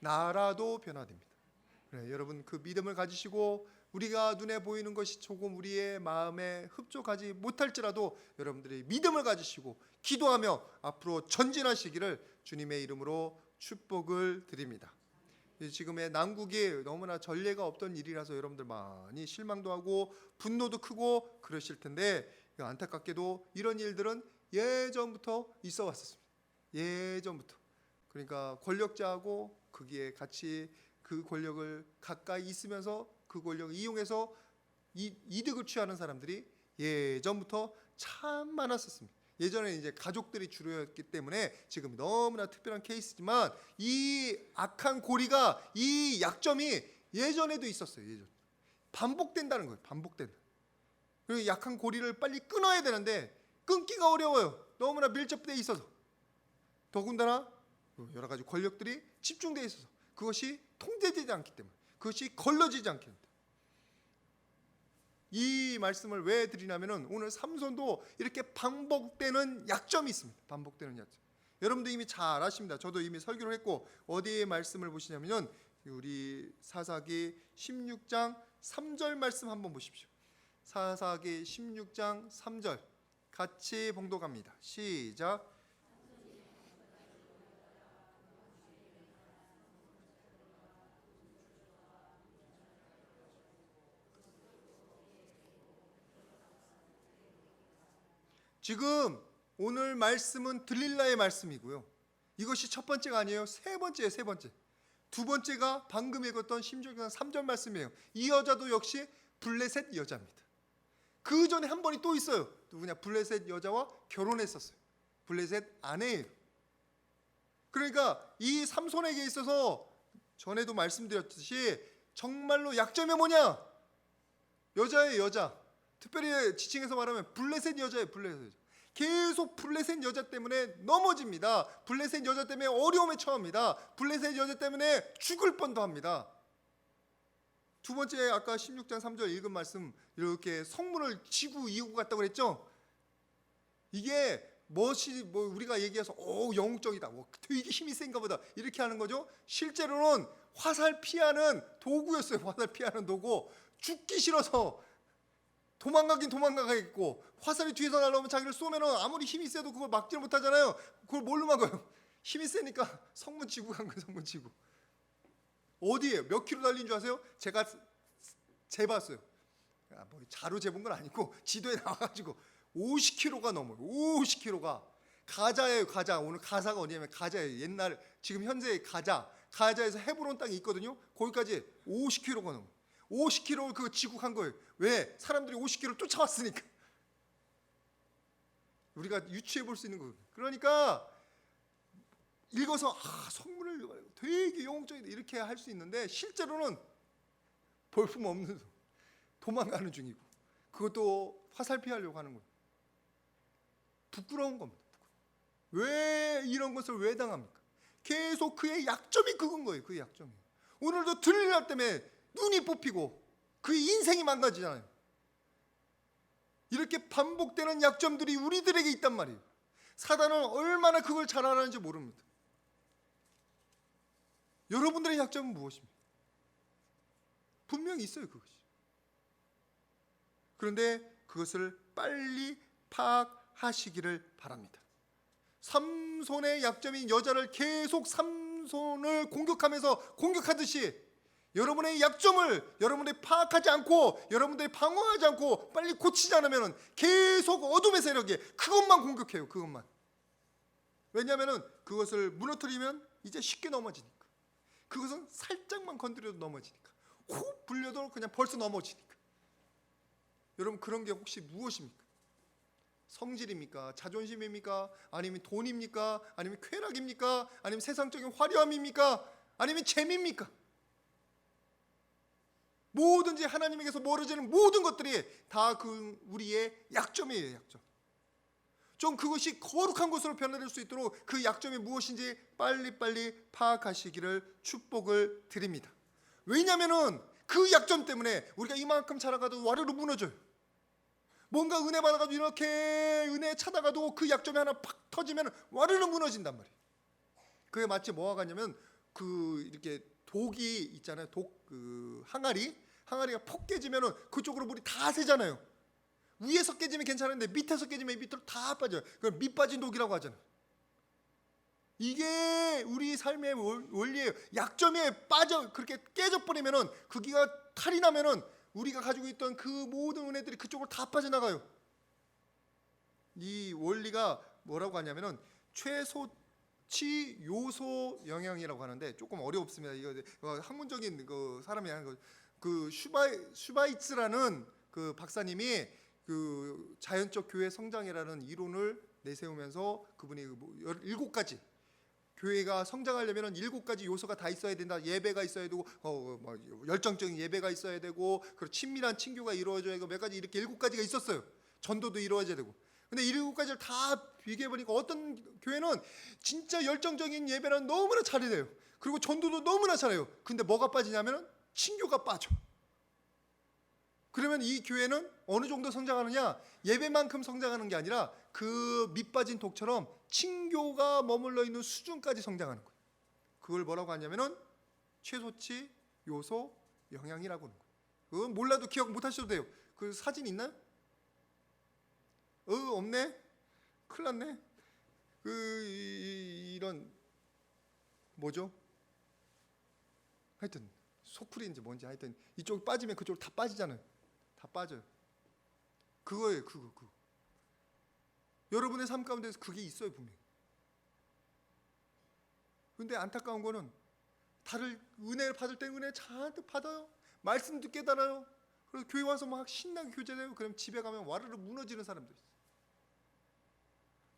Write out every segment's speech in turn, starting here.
나라도 변화됩니다. 네, 여러분 그 믿음을 가지시고 우리가 눈에 보이는 것이 조금 우리의 마음에 흡족하지 못할지라도 여러분들이 믿음을 가지시고 기도하며 앞으로 전진하시기를 주님의 이름으로 축복을 드립니다. 지금의 난국이 너무나 전례가 없던 일이라서 여러분들 많이 실망도 하고 분노도 크고 그러실 텐데, 안타깝게도 이런 일들은 예전부터 있어 왔었습니다. 예전부터. 그러니까 권력자하고 거기에 같이 그 권력을 가까이 있으면서 그 권력을 이용해서 이득을 취하는 사람들이 예전부터 참 많았었습니다. 예전에 이제 가족들이 주로였기 때문에 지금 너무나 특별한 케이스지만 이 악한 고리가, 이 약점이 예전에도 있었어요. 예전 반복된다는 거예요. 반복된다. 그리고 약한 고리를 빨리 끊어야 되는데 끊기가 어려워요. 너무나 밀접되어 있어서. 더군다나 여러 가지 권력들이 집중되어 있어서 그것이 통제되지 않기 때문에, 그것이 걸러지지 않기 때문에. 이 말씀을 왜 드리냐면은 오늘 삼손도 이렇게 반복되는 약점이 있습니다. 반복되는 약점. 여러분도 이미 잘 아십니다. 저도 이미 설교를 했고, 어디에 말씀을 보시냐면은 우리 사사기 16장 3절 말씀 한번 보십시오. 사사기 16장 3절 같이 봉독합니다. 시작. 지금 오늘 말씀은 들릴라의 말씀이고요. 이것이 첫 번째가 아니에요. 세 번째예요. 세 번째. 두 번째가 방금 읽었던 16장 3절 말씀이에요. 이 여자도 역시 블레셋 여자입니다. 그 전에 한 번이 또 있어요. 누구냐? 블레셋 여자와 결혼했었어요. 블레셋 아내예요. 그러니까 이 삼손에게 있어서 전에도 말씀드렸듯이 정말로 약점이 뭐냐? 여자예요. 여자. 특별히 지칭해서 말하면 블레셋 여자예요. 블레셋 여자. 계속 블레셋 여자 때문에 넘어집니다. 블레셋 여자 때문에 어려움에 처합니다. 블레셋 여자 때문에 죽을 뻔도 합니다. 두 번째, 아까 16장 3절 읽은 말씀, 이렇게 성문을 지고 이고 갔다고 그랬죠. 이게 우리가 얘기해서 영적이다, 되게 힘이 센가 보다 이렇게 하는 거죠. 실제로는 화살 피하는 도구였어요. 화살 피하는 도구. 죽기 싫어서 도망가긴 도망가겠고, 화살이 뒤에서 날아오면 자기를 쏘면 아무리 힘이 세도 그걸 막지 못하잖아요. 그걸 뭘로 막아요? 힘이 세니까 성문 지구 간 거예요. 성문 지구. 어디에 몇 킬로 달린 줄 아세요? 제가 재봤어요. 자로 재본 건 아니고 지도에 나와가지고 50km가 넘어요. 50km가. 가자예요. 가자. 오늘 가사가 어디냐면 가자예요. 옛날, 지금 현재의 가자에서 헤브론 땅이 있거든요. 거기까지 50km가 넘어요. 50km를 그거 지구 간 거예요. 왜? 사람들이 50km 쫓아왔으니까. 우리가 유추해 볼 수 있는 거예요. 그러니까 읽어서 성문을 되게 영적이다 이렇게 할 수 있는데, 실제로는 볼품 없는, 도망가는 중이고, 그것도 화살 피하려고 하는 거예요. 부끄러운 겁니다. 왜 이런 것을 왜 당합니까? 계속 그의 약점이 그건 거예요. 그의 약점이. 오늘도 들릴라 때문에 눈이 뽑히고 그의 인생이 망가지잖아요. 이렇게 반복되는 약점들이 우리들에게 있단 말이에요. 사단은 얼마나 그걸 잘 알았는지 모릅니다. 여러분들의 약점은 무엇입니까? 분명히 있어요, 그것이. 그런데 그것을 빨리 파악하시기를 바랍니다. 삼손의 약점인 여자를 계속 삼손을 공격하듯이 여러분의 약점을 여러분들이 파악하지 않고, 여러분들이 방어하지 않고 빨리 고치지 않으면 계속 어둠의 세력이 그것만 공격해요. 그것만. 왜냐하면 그것을 무너뜨리면 이제 쉽게 넘어지니까. 그것은 살짝만 건드려도 넘어지니까. 호 불려도 그냥 벌써 넘어지니까. 여러분, 그런 게 혹시 무엇입니까? 성질입니까? 자존심입니까? 아니면 돈입니까? 아니면 쾌락입니까? 아니면 세상적인 화려함입니까? 아니면 재미입니까? 뭐든지 하나님에게서 멀어지는 모든 것들이 다 우리의 약점이에요. 약점. 좀 그것이 거룩한 것으로 변화될 수 있도록 그 약점이 무엇인지 빨리빨리 파악하시기를 축복을 드립니다. 왜냐하면 그 약점 때문에 우리가 이만큼 자라가도 와르르 무너져요. 뭔가 은혜 받아가지고 이렇게 은혜 찾아가도 그 약점이 하나 팍 터지면 와르르 무너진단 말이에요. 그게 마치 뭐와 같냐면 그 이렇게 독이 있잖아요. 독 그 항아리가 폭 깨지면은 그쪽으로 물이 다 새잖아요. 위에서 깨지면 괜찮은데 밑에서 깨지면 밑으로 다 빠져요. 그걸 밑 빠진 독이라고 하잖아요. 이게 우리 삶의 원리예요. 약점에 빠져 그렇게 깨져버리면은 그기가 탈이 나면은 우리가 가지고 있던 그 모든 은혜들이 그쪽으로 다 빠져나가요. 이 원리가 뭐라고 하냐면은 최소치 요소 영향이라고 하는데 조금 어렵습니다. 이거 학문적인 그 사람이 하는 거. 그 슈바이츠라는 그 박사님이 그 자연적 교회 성장이라는 이론을 내세우면서 그분이 7가지 교회가 성장하려면 7가지 요소가 다 있어야 된다. 예배가 있어야 되고, 열정적인 예배가 있어야 되고, 그리고 친밀한 친교가 이루어져야 되고, 몇 가지 이렇게 7가지가 있었어요. 전도도 이루어져야 되고. 근데 이 7가지를 다 비교해 보니까 어떤 교회는 진짜 열정적인 예배는 너무나 잘해요. 그리고 전도도 너무나 잘해요. 근데 뭐가 빠지냐면 친교가 빠져. 그러면 이 교회는 어느 정도 성장하느냐? 예배만큼 성장하는 게 아니라 그 밑빠진 독처럼 친교가 머물러 있는 수준까지 성장하는 거예요. 그걸 뭐라고 하냐면은 최소치 요소 영향이라고 하는 거예요. 그건 몰라도 기억 못 하셔도 돼요. 그 사진 있나요? 없네? 큰일 났네. 이런 뭐죠? 하여튼 소쿠리인지 뭔지 하여튼 이쪽 빠지면 그쪽으로 다 빠지잖아요. 다 빠져요. 그거예요. 그거. 여러분의 삶 가운데서 그게 있어요, 분명히. 근데 안타까운 거는 다들 은혜를 받을 때 은혜 잔뜩 받아요. 말씀도 깨달아요. 그래서 교회 와서 막 신나게 교제돼요. 그럼 집에 가면 와르르 무너지는 사람들 있어요.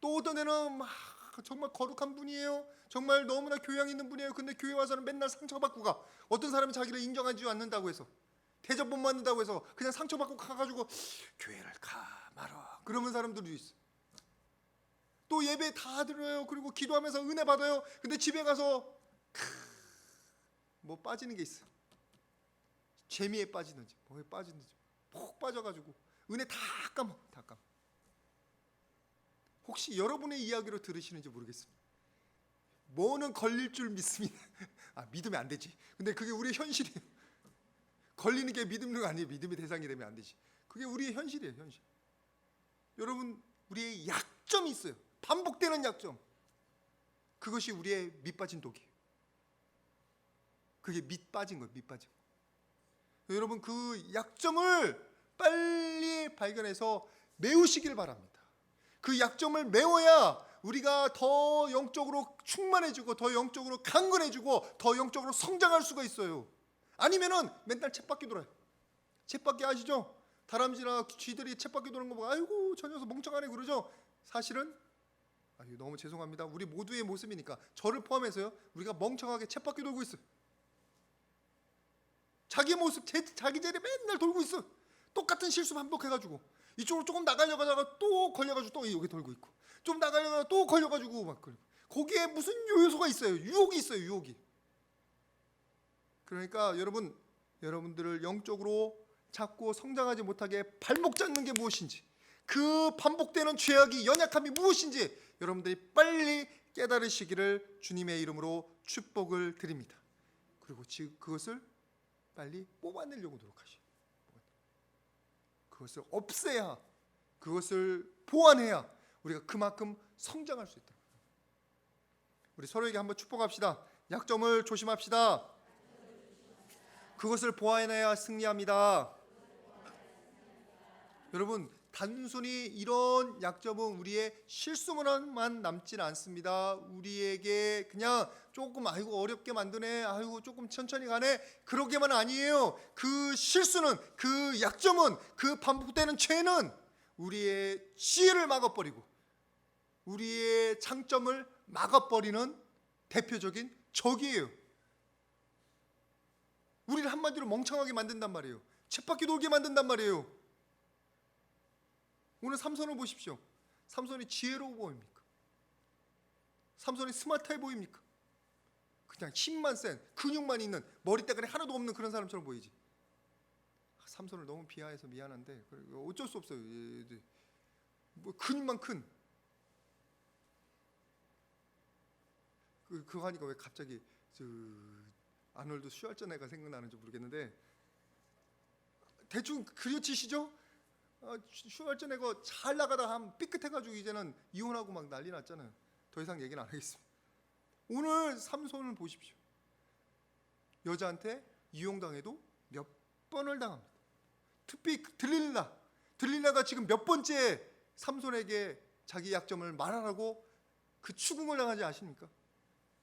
또 어떤 애는 막 정말 거룩한 분이에요. 정말 너무나 교양 있는 분이에요. 근데 교회 와서는 맨날 상처받고 가. 어떤 사람은 자기를 인정하지 않는다고 해서, 대접 못 받는다고 해서 그냥 상처받고 가가지고 교회를 가 말아. 그러는 사람들도 있어. 또 예배 다 들어요. 그리고 기도하면서 은혜 받아요. 근데 집에 가서 뭐 빠지는 게 있어. 재미에 빠지는지 뭐에 빠지는지 푹 빠져가지고 은혜 다 까먹어. 혹시 여러분의 이야기로 들으시는지 모르겠습니다. 뭐는 걸릴 줄 믿습니다. 믿으면 안 되지. 근데 그게 우리의 현실이에요. 걸리는 게 믿음이 아니에요. 믿음의 대상이 되면 안 되지. 그게 우리의 현실이에요. 현실. 여러분, 우리의 약점이 있어요. 반복되는 약점. 그것이 우리의 밑빠진 독이에요. 그게 밑빠진 거예요. 밑빠진 거. 여러분, 그 약점을 빨리 발견해서 메우시길 바랍니다. 그 약점을 메워야 우리가 더 영적으로 충만해지고 더 영적으로 강건해지고 더 영적으로 성장할 수가 있어요. 아니면은 맨날 쳇바퀴 돌아요. 쳇바퀴 아시죠? 다람쥐나 쥐들이 쳇바퀴 도는 거 보고 아이고 저 녀석 멍청하네 그러죠. 사실은 너무 죄송합니다. 우리 모두의 모습이니까 저를 포함해서요. 우리가 멍청하게 쳇바퀴 돌고 있어요. 자기 모습, 자기 자리에 맨날 돌고 있어. 똑같은 실수 반복해가지고 이쪽으로 조금 나가려고 하다가 또 걸려가지고 또 여기 돌고 있고 좀 나가려고 하다가 또 걸려가지고 막 그러고. 거기에 무슨 요소가 있어요. 유혹이 있어요. 유혹이. 그러니까 여러분들을 영적으로 자꾸 성장하지 못하게 발목 잡는 게 무엇인지, 그 반복되는 죄악이 연약함이 무엇인지 여러분들이 빨리 깨달으시기를 주님의 이름으로 축복을 드립니다. 그리고 그것을 빨리 뽑아내려고 노력하시오. 그것을 없애야, 그것을 보완해야 우리가 그만큼 성장할 수 있다. 우리 서로에게 한번 축복합시다. 약점을 조심합시다. 그것을 보완해야 승리합니다. 여러분, 단순히 이런 약점은 우리의 실수만 남진 않습니다. 우리에게 그냥 조금 어렵게 만드네, 조금 천천히 가네, 그러게만 아니에요. 그 실수는, 그 약점은, 그 반복되는 죄는 우리의 지혜를 막아버리고 우리의 장점을 막아버리는 대표적인 적이에요. 우리를 한마디로 멍청하게 만든단 말이에요. 쳇바퀴 돌게 만든단 말이에요. 오늘 삼손을 보십시오. 삼손이 지혜로워 보입니까? 삼손이 스마트해 보입니까? 그냥 힘만 센, 근육만 있는, 머리때가리 하나도 없는 그런 사람처럼 보이지. 삼손을 너무 비하해서 미안한데 어쩔 수 없어요. 뭐 근육만 큰. 그거 하니까 왜 갑자기 아놀드 슈왈츠네거 생각나는지 모르겠는데 대충 그려치시죠? 슈왈츠네거 잘 나가다가 한 삐끗해가지고 이제는 이혼하고 막 난리 났잖아요. 더 이상 얘기는 안 하겠습니다. 오늘 삼손을 보십시오. 여자한테 이용당해도 몇 번을 당합니다. 특히 들릴라가 지금 몇 번째 삼손에게 자기 약점을 말하라고 그 추궁을 당하지 아십니까?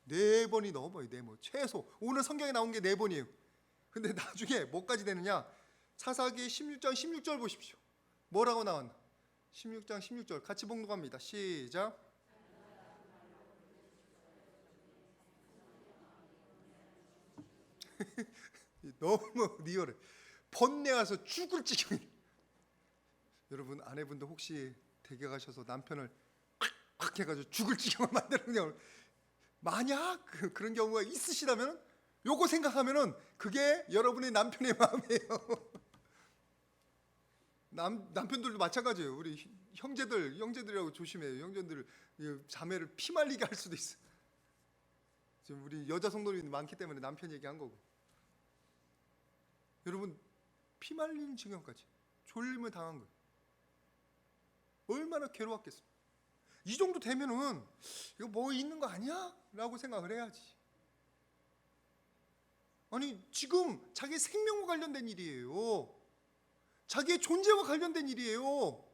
4번이 넘어요. 4번 최소. 오늘 성경에 나온 게 4번이에요. 근데 나중에 뭐까지 되느냐? 사사기 16장 16절 보십시오. 뭐라고 나왔나? 16장 16절 같이 봉독합니다. 시작. 너무 리얼해. 번뇌와서 죽을 지경이. 여러분 아내분도 혹시 댁에 가셔서 남편을 콱 해가지고 죽을 지경을 만드는 경우 만약 그런 경우가 있으시다면 요거 생각하면은 그게 여러분의 남편의 마음이에요. 남편들도 마찬가지예요. 우리 형제들이라고 조심해요. 형제들 자매를 피말리게 할 수도 있어. 지금 우리 여자 성도들이 많기 때문에 남편 얘기한 거고. 여러분 피말리는 지경까지 졸림을 당한 거예요. 얼마나 괴로웠겠습니까? 이 정도 되면은 이거 뭐 있는 거 아니야? 라고 생각을 해야지. 아니 지금 자기 생명과 관련된 일이에요. 자기의 존재와 관련된 일이에요.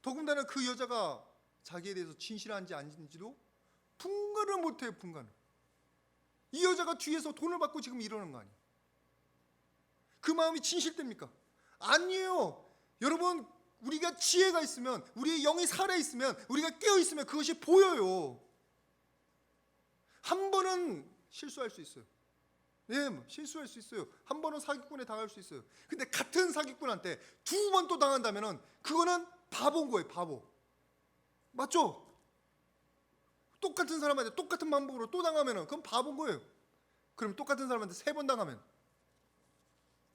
더군다나 그 여자가 자기에 대해서 진실한지 아닌지도 분간을 못해요. 분간을. 이 여자가 뒤에서 돈을 받고 지금 이러는 거 아니에요. 그 마음이 진실됩니까? 아니에요. 여러분 우리가 지혜가 있으면, 우리의 영이 살아있으면, 우리가 깨어있으면 그것이 보여요. 한 번은 실수할 수 있어요. 네, 실수할 수 있어요. 한 번은 사기꾼에 당할 수 있어요. 근데 같은 사기꾼한테 2번 또 당한다면은 그거는 바보인 거예요. 바보. 맞죠? 똑같은 사람한테 똑같은 방법으로 또 당하면은 그건 바보인 거예요. 그럼 똑같은 사람한테 3번 당하면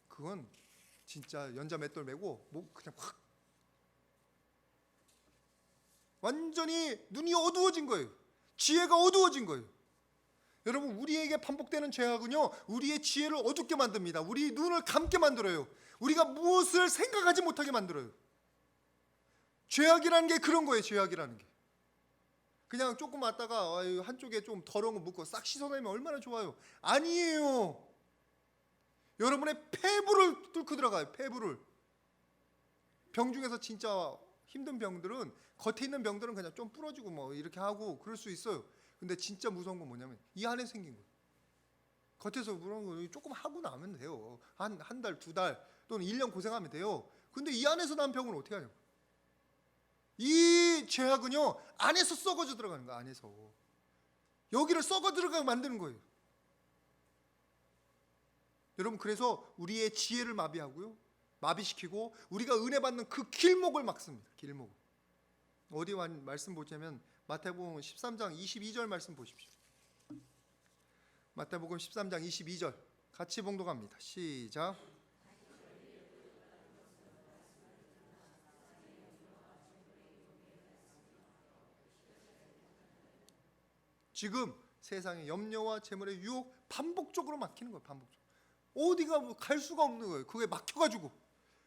그건 진짜 연자 맷돌 메고 뭐 그냥 확 완전히 눈이 어두워진 거예요. 지혜가 어두워진 거예요. 여러분 우리에게 반복되는 죄악은요 우리의 지혜를 어둡게 만듭니다. 우리 눈을 감게 만들어요. 우리가 무엇을 생각하지 못하게 만들어요. 죄악이라는 게 그런 거예요. 죄악이라는 게 그냥 조금 왔다가 한쪽에 좀 더러운 거 묻고 싹 씻어내면 얼마나 좋아요. 아니에요. 여러분의 폐부를 뚫고 들어가요. 폐부를. 병 중에서 진짜 힘든 병들은 겉에 있는 병들은 그냥 좀 부러지고 뭐 이렇게 하고 그럴 수 있어요. 근데 진짜 무서운 건 뭐냐면 이 안에 생긴 거예요. 겉에서 그런 거 조금 하고 나면 돼요. 한 달, 2달 또는 1년 고생하면 돼요. 근데 이 안에서 난 병은 어떻게 하냐고. 이 죄악은요 안에서 썩어져 들어가는 거야. 안에서 여기를 썩어 들어가게 만드는 거예요. 여러분 그래서 우리의 지혜를 마비하고요 마비시키고 우리가 은혜 받는 그 길목을 막습니다. 길목. 어디 말씀 보자면 마태복음 13장 22절 말씀 보십시오. 마태복음 13장 22절 같이 봉독합니다. 시작. 지금 세상의 염려와 재물의 유혹 반복적으로 막히는 거예요. 반복적으로. 어디가 갈 수가 없는 거예요. 그게 막혀가지고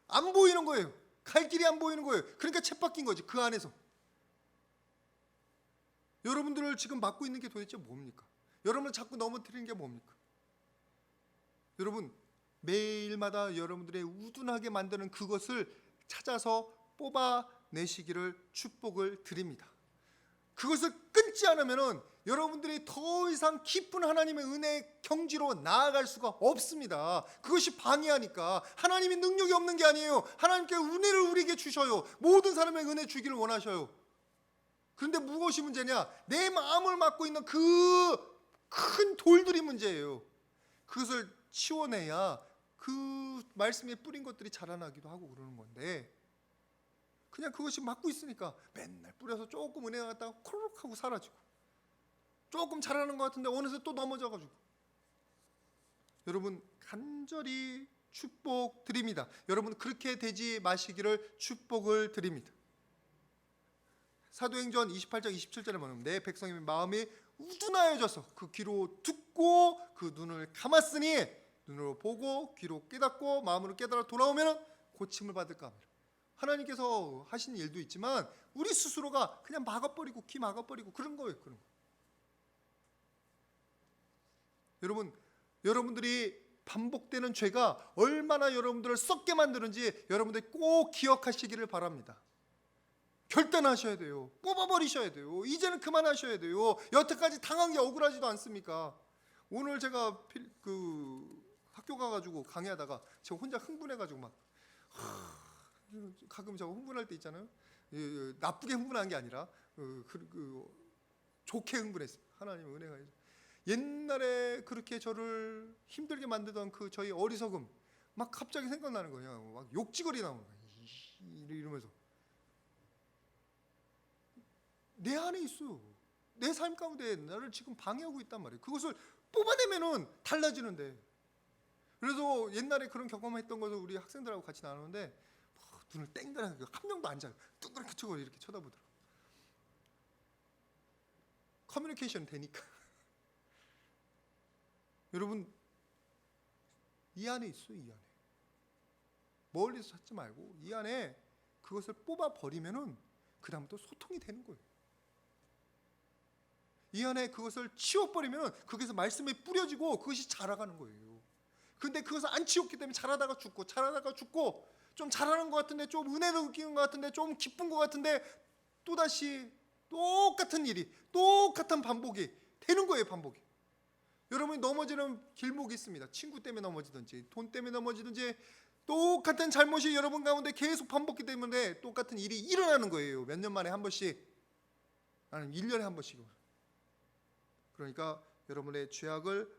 안 보이는 거예요. 갈 길이 안 보이는 거예요. 그러니까 쳇바뀐 거지. 그 안에서. 여러분들을 지금 막고 있는 게 도대체 뭡니까? 여러분을 자꾸 넘어뜨리는 게 뭡니까? 여러분 매일마다 여러분들의 우둔하게 만드는 그것을 찾아서 뽑아내시기를 축복을 드립니다. 그것을 끊지 않으면은 여러분들이 더 이상 깊은 하나님의 은혜 경지로 나아갈 수가 없습니다. 그것이 방해하니까. 하나님이 능력이 없는 게 아니에요. 하나님께 은혜를 우리에게 주셔요. 모든 사람에게 은혜 주기를 원하셔요. 그런데 무엇이 문제냐? 내 마음을 막고 있는 그 큰 돌들이 문제예요. 그것을 치워내야 그 말씀에 뿌린 것들이 자라나기도 하고 그러는 건데 그냥 그것이 막고 있으니까 맨날 뿌려서 조금 은혜가 갔다가 코르륵 하고 사라지고 조금 자라는 것 같은데 어느새 또 넘어져가지고. 여러분 간절히 축복 드립니다. 여러분 그렇게 되지 마시기를 축복을 드립니다. 사도행전 28장 27절에 보면 내 백성의 마음이 우둔하여져서 그 귀로 듣고 그 눈을 감았으니 눈으로 보고 귀로 깨닫고 마음으로 깨달아 돌아오면 고침을 받을까 합니다. 하나님께서 하신 일도 있지만 우리 스스로가 그냥 막아버리고 귀 막아버리고 그런 거예요. 그런 거. 여러분들이 반복되는 죄가 얼마나 여러분들을 썩게 만드는지 여러분들이 꼭 기억하시기를 바랍니다. 결단하셔야 돼요. 뽑아버리셔야 돼요. 이제는 그만하셔야 돼요. 여태까지 당한 게 억울하지도 않습니까? 오늘 제가 학교 가가지고 강의하다가 제가 혼자 흥분해가지고 막 가끔 제가 흥분할 때 있잖아요. 나쁘게 흥분한 게 아니라 좋게 흥분했어요. 하나님의 은혜가 옛날에 그렇게 저를 힘들게 만들던 그 저희 어리석음 막 갑자기 생각나는 거예요. 막 욕지거리 나오는 거예요. 이러면서 내 안에 있어요. 내 삶 가운데 나를 지금 방해하고 있단 말이에요. 그것을 뽑아내면은 달라지는데. 그래서 옛날에 그런 경험했던 것을 우리 학생들하고 같이 나누는데 눈을 땡그라는 거예요. 한 명도 안 자요. 뚱그랗게 쳐고 이렇게 쳐다보더라고요. 커뮤니케이션 되니까. 여러분 이 안에 있어요. 이 안에. 멀리서 찾지 말고 이 안에 그것을 뽑아버리면은 그 다음부터 소통이 되는 거예요. 이 안에 그것을 치워버리면 거기서 말씀이 뿌려지고 그것이 자라가는 거예요. 근데 그것을 안 치웠기 때문에 자라다가 죽고 좀 자라는 것 같은데 좀 은혜도 느끼는 것 같은데 좀 기쁜 것 같은데 또다시 똑같은 일이 똑같은 반복이 되는 거예요. 반복이. 여러분이 넘어지는 길목이 있습니다. 친구 때문에 넘어지든지 돈 때문에 넘어지든지 똑같은 잘못이 여러분 가운데 계속 반복되기 때문에 똑같은 일이 일어나는 거예요. 몇 년 만에 한 번씩 아니면 1년에 한 번씩. 그러니까 여러분의 죄악을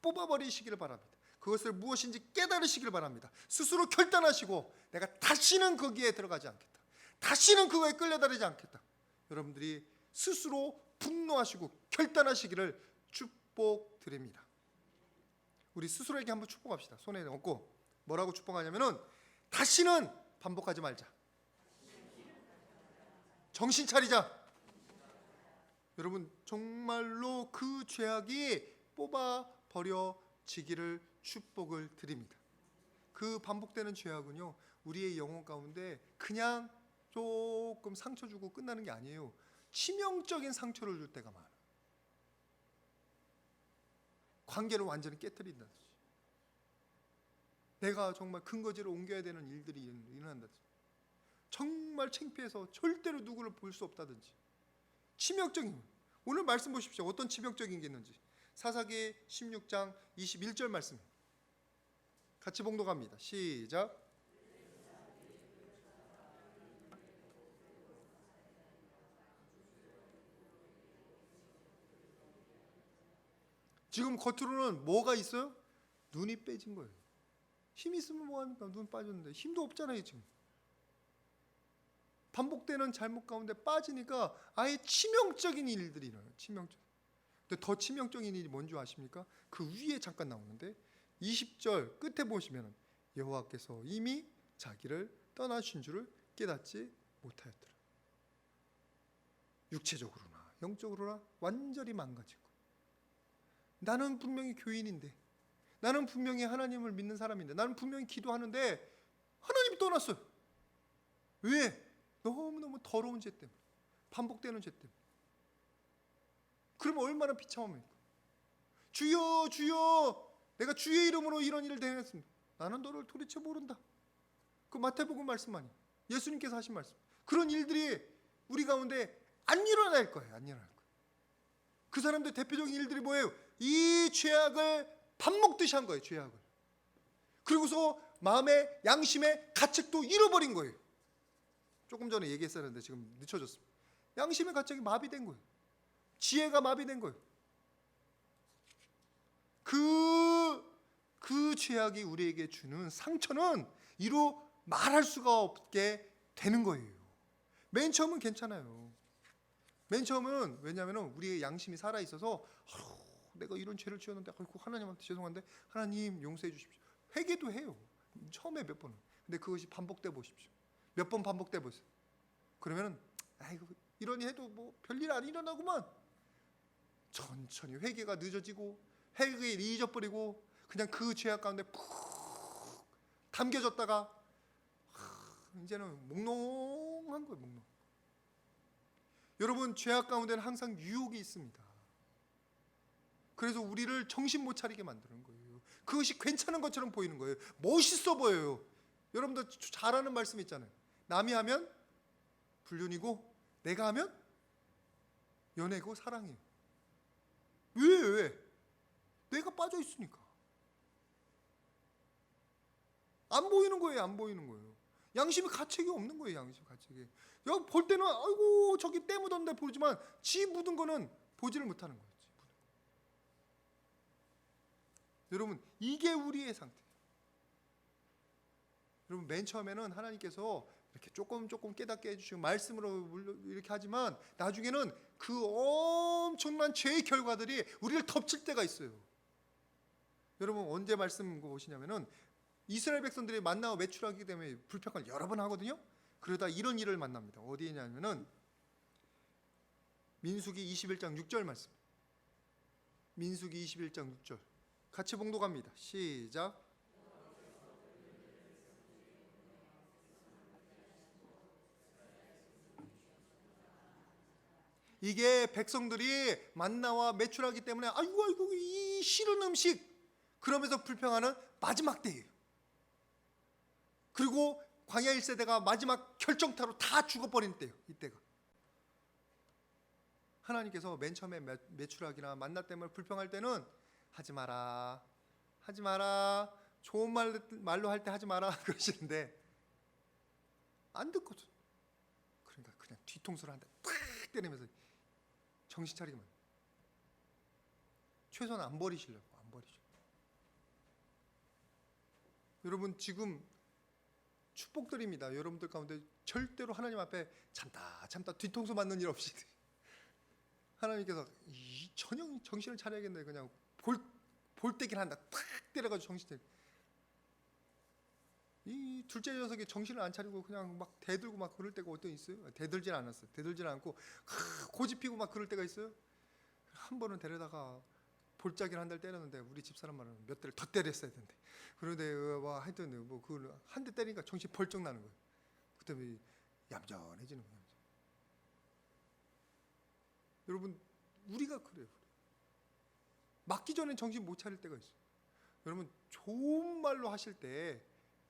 뽑아버리시기를 바랍니다. 그것을 무엇인지 깨달으시길 바랍니다. 스스로 결단하시고 내가 다시는 거기에 들어가지 않겠다. 다시는 그거에 끌려다니지 않겠다. 여러분들이 스스로 분노하시고 결단하시기를 축복드립니다. 우리 스스로에게 한번 축복합시다. 손에 얹고 뭐라고 축복하냐면은 다시는 반복하지 말자. 정신 차리자. 여러분 정말로 그 죄악이 뽑아버려지기를 축복을 드립니다. 그 반복되는 죄악은요 우리의 영혼 가운데 그냥 조금 상처 주고 끝나는 게 아니에요. 치명적인 상처를 줄 때가 많아요. 관계를 완전히 깨뜨린다든지 내가 정말 근거지를 옮겨야 되는 일들이 일어난다든지 정말 창피해서 절대로 누구를 볼 수 없다든지 치명적인 오늘 말씀 보십시오. 어떤 치명적인 게 있는지 사사기 16장 21절 말씀 같이 봉독합니다. 시작. 지금 겉으로는 뭐가 있어요? 눈이 빼진 거예요. 힘 있으면 뭐합니까? 눈 빠졌는데 힘도 없잖아요. 지금 반복되는 잘못 가운데 빠지니까 아예 치명적인 일들이 일어나요. 치명적. 근데 더 치명적인 일이 뭔지 아십니까? 그 위에 잠깐 나오는데 20절 끝에 보시면 여호와께서 이미 자기를 떠나신 줄을 깨닫지 못하였더라. 육체적으로나 영적으로나 완전히 망가진 거예요. 나는 분명히 교인인데 나는 분명히 하나님을 믿는 사람인데 나는 분명히 기도하는데 하나님이 떠났어요. 왜? 너무너무 더러운 죄 때문에 반복되는 죄 때문에. 그러면 얼마나 비참합니까? 주여 주여 내가 주의 이름으로 이런 일을 행했습니다. 나는 너를 도대체 모른다. 그 마태복음 말씀 아니에요. 예수님께서 하신 말씀. 그런 일들이 우리 가운데 안 일어날 거예요. 안 일어날 거예요. 그 사람들 대표적인 일들이 뭐예요? 이 죄악을 밥 먹듯이 한 거예요. 죄악을. 그리고서 마음의 양심의 가책도 잃어버린 거예요. 조금 전에 얘기했었는데 지금 늦춰졌습니다. 양심의 가책이 마비된 거예요. 지혜가 마비된 거예요. 그 죄악이 우리에게 주는 상처는 이루 말할 수가 없게 되는 거예요. 맨 처음은 괜찮아요. 맨 처음은 왜냐하면 우리의 양심이 살아있어서 내가 이런 죄를 지었는데 하나님한테 죄송한데 하나님 용서해 주십시오. 회개도 해요. 처음에 몇 번은. 근데 그것이 반복돼 보십시오. 몇 번 반복돼 보세요. 그러면은 아이고 이러니 해도 뭐 별일 안 일어나구만. 천천히 회개가 늦어지고 회개를 잊어버리고 그냥 그 죄악 가운데 푹 담겨졌다가 이제는 몽롱한 거예요. 몽롱. 여러분, 죄악 가운데는 항상 유혹이 있습니다. 그래서 우리를 정신 못 차리게 만드는 거예요. 그것이 괜찮은 것처럼 보이는 거예요. 멋있어 보여요. 여러분들 잘 아는 말씀 있잖아요. 남이 하면 불륜이고 내가 하면 연애고 사랑이에요. 왜? 내가 빠져 있으니까. 안 보이는 거예요. 안 보이는 거예요. 양심이 가책이 없는 거예요. 양심 가책이. 여기 볼 때는 아이고 저기 때 묻었는데 보지만 지 묻은 거는 보지를 못하는 거예요. 여러분, 이게 우리의 상태예요. 여러분, 맨 처음에는 하나님께서 이렇게 조금 깨닫게 해주시고 말씀으로 이렇게 하지만 나중에는 그 엄청난 죄의 결과들이 우리를 덮칠 때가 있어요. 여러분, 언제 말씀 보시냐면은 이스라엘 백성들이 만나고 매출하기 때문에 불평을 여러 번 하거든요. 그러다 이런 일을 만납니다. 어디냐면은 민수기 21장 6절 말씀. 민수기 21장 6절. 같이 봉독합니다. 시작. 이게 백성들이 만나와 매출하기 때문에 아이고 이 싫은 음식 그러면서 불평하는 마지막 때예요. 그리고 광야 1세대가 마지막 결정타로 다 죽어버린 때예요. 이때가. 하나님께서 맨 처음에 매출하기나 만나 때문에 불평할 때는 하지 마라, 좋은 말로 할 때 하지 마라 그러시는데 안 듣거든. 그러니까 그냥 뒤통수를 한 대 팍 때리면서 정신 차리기만. 최소한 안 버리시려고. 여러분, 지금 축복드립니다. 여러분들 가운데 절대로 하나님 앞에 참다 뒤통수 맞는 일 없이 하나님께서 전혀 정신을 차려야겠네. 그냥 볼때긴 한다. 탁 때려가지고 정신 차려. 이 둘째 녀석이 정신을 안 차리고 그냥 막 대들고 막 그럴 때가 어떤 있어요? 대들진 않았어요. 대들진 않고 고집 피고 막 그럴 때가 있어요. 한 번은 데려다가 볼짜기를 한 달 때렸는데 우리 집사람 말은 몇 대를 더 때렸어야 되는데 그런데 하여튼 뭐 그 한 대 때리니까 정신 벌쩍 나는 거예요. 그때 얌전해지는 거예요. 여러분, 우리가 그래요. 맞기 전에 정신 못 차릴 때가 있어요. 여러분, 좋은 말로 하실 때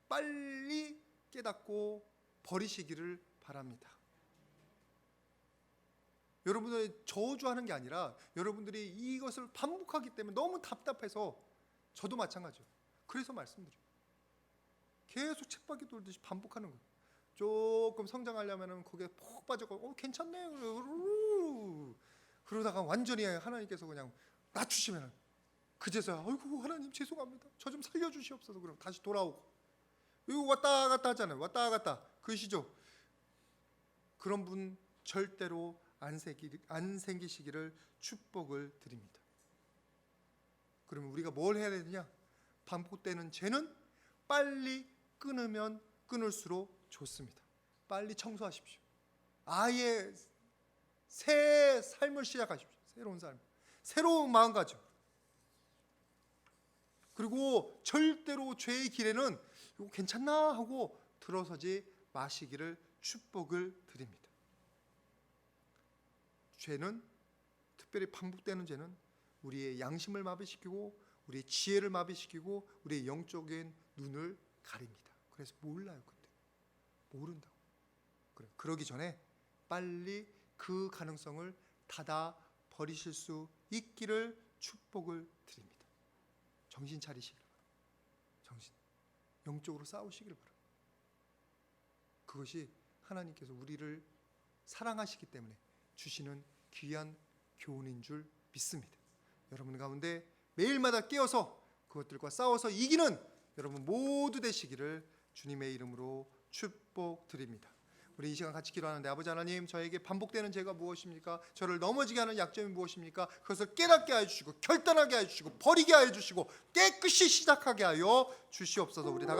빨리 깨닫고 버리시기를 바랍니다. 여러분들이 저주하는 게 아니라 여러분들이 이것을 반복하기 때문에 너무 답답해서 저도 마찬가지예요. 그래서 말씀드려요. 계속 쳇바퀴 돌듯이 반복하는 거예요. 조금 성장하려면 거기에 푹 빠져서 괜찮네 그러다가 완전히 하나님께서 그냥 낮추시면 그제서야 아이고 하나님 죄송합니다. 저 좀 살려주시옵소서. 그럼 다시 돌아오고 이거 왔다 갔다 하잖아요. 왔다 갔다 그러시죠. 그런 분 절대로 안 생기시기를 축복을 드립니다. 그러면 우리가 뭘 해야 되느냐? 반복되는 죄는 빨리 끊으면 끊을수록 좋습니다. 빨리 청소하십시오. 아예 새 삶을 시작하십시오. 새로운 삶, 새로운 마음가짐. 그리고 절대로 죄의 길에는 이거 괜찮나 하고 들어서지 마시기를 축복을 드립니다. 죄는, 특별히 반복되는 죄는 우리의 양심을 마비시키고 우리의 지혜를 마비시키고 우리의 영적인 눈을 가립니다. 그래서 몰라요. 그때 모른다고. 그러기 전에 빨리 그 가능성을 닫아 버리실 수 있기를 축복을 드립니다. 정신 차리시길 바랍니다. 영적으로 싸우시길 바랍니다. 그것이 하나님께서 우리를 사랑하시기 때문에 주시는 귀한 교훈인 줄 믿습니다. 여러분 가운데 매일마다 깨어서 그것들과 싸워서 이기는 여러분 모두 되시기를 주님의 이름으로 축복드립니다. 우리 이 시간 같이 기도하는데, 아버지 하나님, 저에게 반복되는 죄가 무엇입니까? 저를 넘어지게 하는 약점이 무엇입니까? 그것을 깨닫게 하여 주시고 결단하게 하여 주시고 버리게 하여 주시고 깨끗이 시작하게 하여 주시옵소서. 우리 다